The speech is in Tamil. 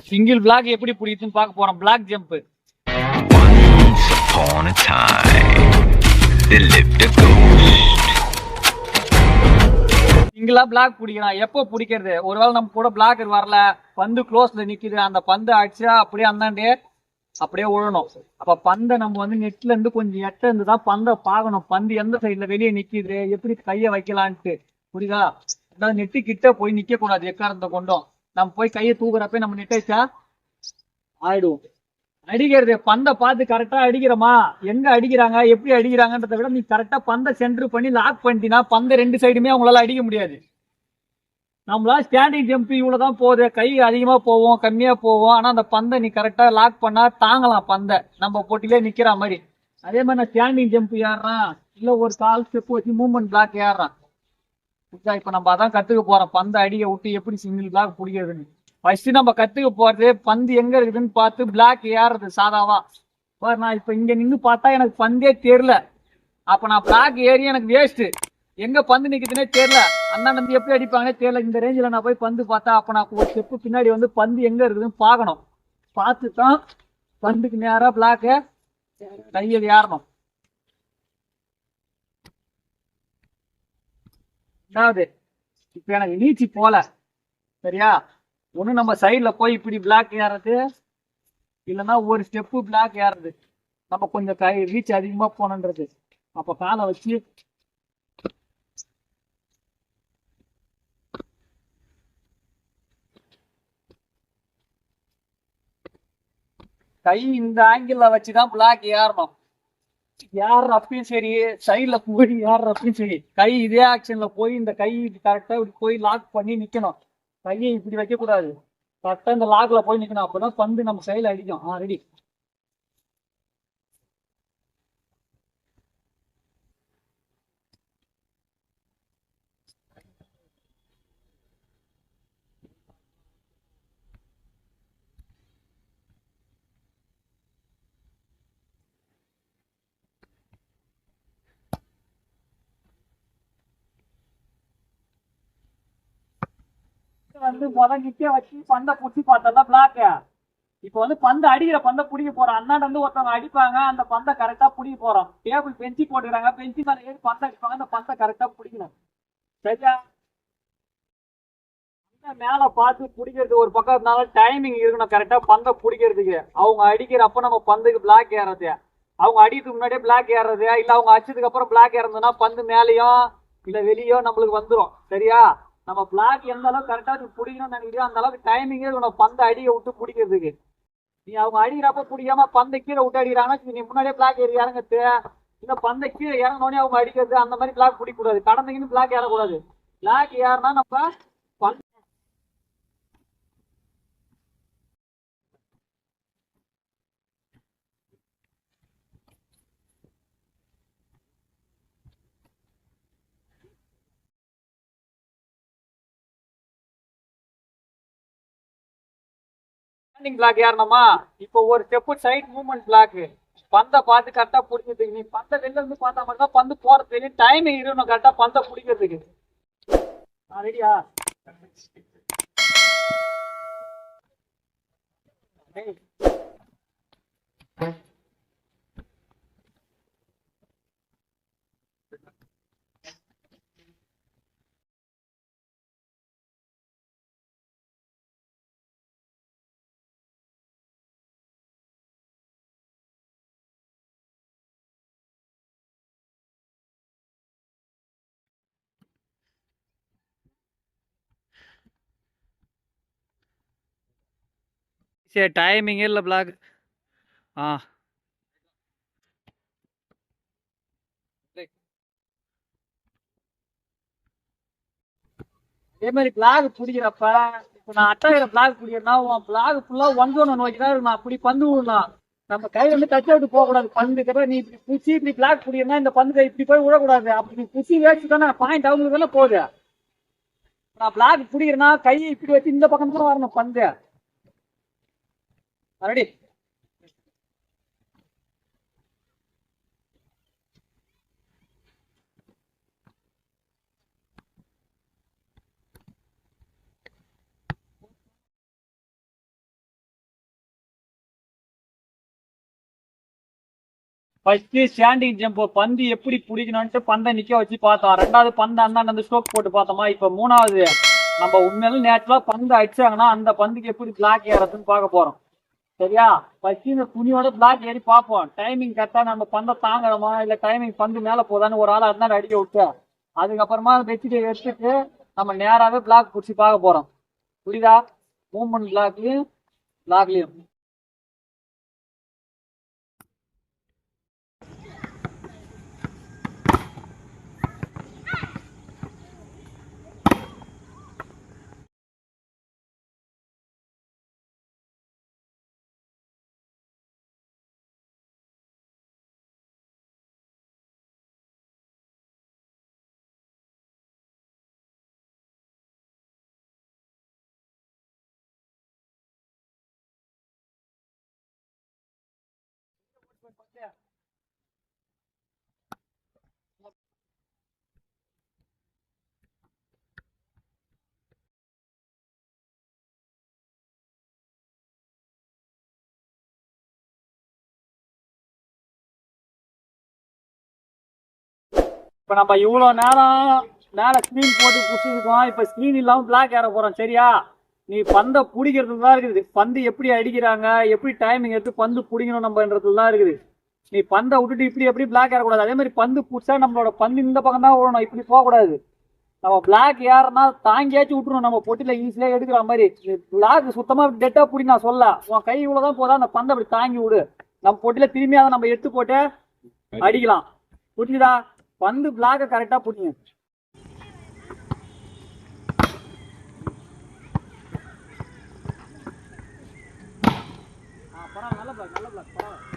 சிங்கிள் பிளாக் எப்படி பிடிக்குதுன்னு பார்க்க போறோம். Block jump. Once upon a time, there lived a ghost. சிங்கிளா பிளாக் பிடிக்கலாம். எப்போ பிடிக்கிறது? ஒருவேளை நம்ம கூட பிளாக்கர் வரல, பந்து க்ளோஸ்ல நிக்குது, அந்த பந்து அடிச்சா அப்படியே அந்தாண்டே அப்படியே விழணும். அப்ப பந்தை நம்ம வந்து நெட்ல இருந்து கொஞ்சம் எட்ட இருந்து தான் பந்தை பார்க்கணும். பந்து எந்த சைட்ல வெளியே நிக்குது, எப்படி கையை வைக்கலான்ட்டு. புரியுதா? அதாவது நெட்டு கிட்ட போய் நிக்க கூடாது. எக்காரத்தை கொண்டோம் நம்ம போய் கையை தூக்குறப்ப நம்ம நெட் வச்சா ஆயிடுவோம். அடிக்கிறது பந்தை பார்த்து கரெக்டா அடிக்கிறோமா, எங்க அடிக்கிறாங்க எப்படி அடிக்கிறாங்கன்றத விட நீ கரெக்டா பந்தை சென்டர் பண்ணி லாக் பண்ணிட்டீங்கன்னா பந்தை ரெண்டு சைடுமே அவங்களால அடிக்க முடியாது. நம்மளால ஸ்டாண்டிங் ஜம்ப் இவ்வளவுதான் போகுது, கை அதிகமா போவோம் கம்மியா போவோம். ஆனா அந்த பந்தை நீ கரெக்டா லாக் பண்ணா தாங்கலாம் பந்தை, நம்ம போட்டிலே நிக்கிற மாதிரி. அதே மாதிரி நான் ஸ்டாண்டிங் ஜம்ப் ஏறான், இல்ல ஒரு கால் ஸ்டெப் வச்சு மூவ்மெண்ட் பிளாக் ஏறான். இப்ப நம்ம அதான் கத்துக்க போறோம், பந்தை அடிக்க விட்டு எப்படி சிங்கிள் பிளாக் பிடிக்கிறதுன்னு. ஃபர்ஸ்ட் நம்ம கத்துக்க போறது பந்து எங்க இருக்குதுன்னு பார்த்து பிளாக் ஏறது. சாதாவா பாரு, நான் இப்ப இங்க நின்று பார்த்தா எனக்கு பந்தே தெரியல, அப்ப நான் பிளாக் ஏறி எனக்கு வேஸ்ட். எங்க பந்து நிக்குதுன்னே தெரியல, அண்ணா நம்பி எப்படி அடிப்பாங்கன்னே தெரியல. இந்த ரேஞ்சில நான் போய் பந்து பார்த்தா அப்ப நான் ஒரு ஸ்டெப்பு பின்னாடி வந்து பந்து எங்க இருக்குதுன்னு பார்க்கணும். பார்த்து தான் பந்துக்கு நேரா பிளாக்க கையில் ஏறணும். அதாவது இப்ப எனக்கு நீச்சி போல, சரியா? ஒண்ணு நம்ம சைட்ல போய் இப்படி பிளாக் ஏறது, இல்லைன்னா ஒரு ஸ்டெப்பு பிளாக் ஏறது. நம்ம கொஞ்சம் கை ரீச் அதிகமா போனன்றது. அப்ப காலை வச்சு கை இந்த ஆங்கிள் வச்சுதான் பிளாக் ஏறணும். ஏறப்பையும் சரி, சைட்ல போய் ஏறப்பையும் சரி, கை இதே ஆக்ஷன்ல போய் இந்த கை கரெக்டா இப்படி போய் லாக் பண்ணி நிக்கணும். கையை இப்படி வைக்க கூடாது, கரெக்டா இந்த லாக்ல போய் நிக்கணும். அப்பதான் பந்து நம்ம சைட்ல அடிக்கும். ரெடி. வந்து முதல் நிக்க வச்சு பந்தை புடிச்சு பார்த்தா பிளாக். இப்ப வந்து பந்து அடிக்கிற பந்தை பிடிக்க போறோம். அண்ணாண்டு வந்து ஒருத்தவங்க அடிப்பாங்க, அந்த பந்தை கரெக்டா பிடிக்க போறோம். டேபிள் பெஞ்சு போட்டுக்கிறாங்க, பெஞ்சு மேல ஏறி பந்தை அடிப்பாங்க, அந்த பந்தை கரெக்டா பிடிக்கணும். சரியா? மேல பார்த்து பிடிக்கிறது ஒரு பக்கம் இருந்தாலும் டைமிங் இருக்கணும் கரெக்டா பந்தை பிடிக்கிறதுக்கு. அவங்க அடிக்கிறப்ப நம்ம பந்துக்கு பிளாக் ஏறது, அவங்க அடிக்கிறதுக்கு முன்னாடியே பிளாக் ஏறது, இல்ல அவங்க அடிச்சதுக்கு அப்புறம் பிளாக் ஏறதுன்னா பந்து மேலேயும் இல்ல வெளியோ நம்மளுக்கு வந்துடும். சரியா? நம்ம பிளாக் எந்த அளவுக்கு கரெக்டா பிடிக்கணும்னு நினைக்கிறியோ அந்த அளவுக்கு டைமிங்கே இருக்கணும் பந்தை அடிக்க விட்டு பிடிக்கிறதுக்கு. நீ அவங்க அடிக்கிறப்ப பிடிக்காம பந்தை கீழே விட்டு அடிக்கிறாங்கன்னா நீ முன்னாடியே பிளாக் ஏறி இறங்குறது, இந்த பந்தை கீழே இறங்கினோடனே அவங்க அடிக்கிறது, அந்த மாதிரி பிளாக் பிடிக்கக்கூடாது. கடந்தீங்கன்னு பிளாக் ஏறக்கூடாது. பிளாக் ஏறினா நம்ம பிளாக் ஏறணுமா? இப்போ ஒரு ஸ்டெப் சைட் மூவ்மெண்ட் பிளாக். பந்தை பார்த்து கரெக்டா பிடிக்கிறதுக்கு, நீ பந்தை வெளில இருந்து பார்த்தா மட்டும் தான் பந்து போறது தெரியும். டைமிங் இருக்கணும் கரெக்டா பந்தை பிடிக்கிறதுக்கு. ரெடியா? சரி, டைமிங் இல்ல பிளாக். அதே மாதிரி பிளாக் பிடிக்கிறப்ப இப்ப நான் அட்டாகிற பிளாக் பிடிக்கிறேன்னா உன் பிளாக் ஃபுல்லா ஒன்று நோக்கி தான் இருக்கணும். அப்படி பந்து விடலாம், நம்ம கையில வந்து டச் அவுட் போக கூடாது. பந்து நீ இப்படி புச்சி இப்படி பிளாக் பிடிக்கிறனா இந்த பந்து இப்படி போய் விடக்கூடாது. அப்படி புச்சி வேஸ்ட் தானே, பாயிண்ட் அவங்களுக்கு தானே போகுது. நான் பிளாக் பிடிக்கிறேன்னா கையை இப்படி வச்சு இந்த பக்கம் தான் வரணும் பந்து. ரெடி? ஃபர்ஸ்ட் ஸ்டாண்டிங் ஜம்ப் பந்து எப்படி பிடிக்கணும்ட்டு பந்தை நிக்க வச்சு பார்த்தோம். ரெண்டாவது பந்து அந்தாண்ட ஸ்ட்ரோக் போட்டு பார்த்தோமா. இப்ப மூணாவது நம்ம உண்மையில நேச்சுரலா பந்து அடிச்சாங்கன்னா அந்த பந்துக்கு எப்படி பிளாக் ஏறதுன்னு பார்க்க போறோம். சரியா? ஃபர்ஸ்ட் இந்த துணியோட பிளாக் ஏறி பார்ப்போம். டைமிங் கரெக்டா நம்ம பந்தை தாங்கணுமா இல்ல டைமிங் பந்து மேல போதான்னு ஒரு ஆள் இருந்தாலும் அடிக்க விட்டு அதுக்கப்புறமா வச்சுட்டு எடுத்துட்டு நம்ம நேராவே பிளாக் பிடிச்சி பார்க்க போறோம். புரியுதா? மூவ்மெண்ட் பிளாக்லயும் இப்ப நம்ம இவ்வளவு நேரம் மேல ஸ்கிரீன் போட்டு புடிச்சிருக்கோம். இப்ப ஸ்கிரீன் இல்லாம பிளாக் ஏற போறோம். சரியா? நீ பந்தை பிடிக்கிறதுல தான் இருக்குது. பந்து எப்படி அடிக்கிறாங்க எப்படி டைமிங் எடுத்து பந்து பிடிக்கணும் நம்மன்றதுல தான் இருக்குது. நீ பந்தை விட்டுட்டு இப்படி எப்படி பிளாக் ஏறக்கூடாது. அதே மாதிரி பந்து பிடிச்சா நம்மளோட பந்து இந்த பக்கம் தான் விடணும். இப்படி போகக்கூடாது. நம்ம பிளாக் ஏறனா தாங்கியாச்சும் விட்டுருணும். நம்ம பொட்டில ஈஸியா எடுக்கிற மாதிரி பிளாக் சுத்தமா டெட்டா பிடி நான் சொல்ல உன் கை இவ்வளவுதான் போதா அந்த பந்தை அப்படி தாங்கி விடு. நம்ம பொட்டில திரும்பியாவது நம்ம எடுத்து போட்டு அடிக்கலாம். புரியுதா? பந்து பிளாக கரெக்டா பிடிங்க. நல்ல பிளாக்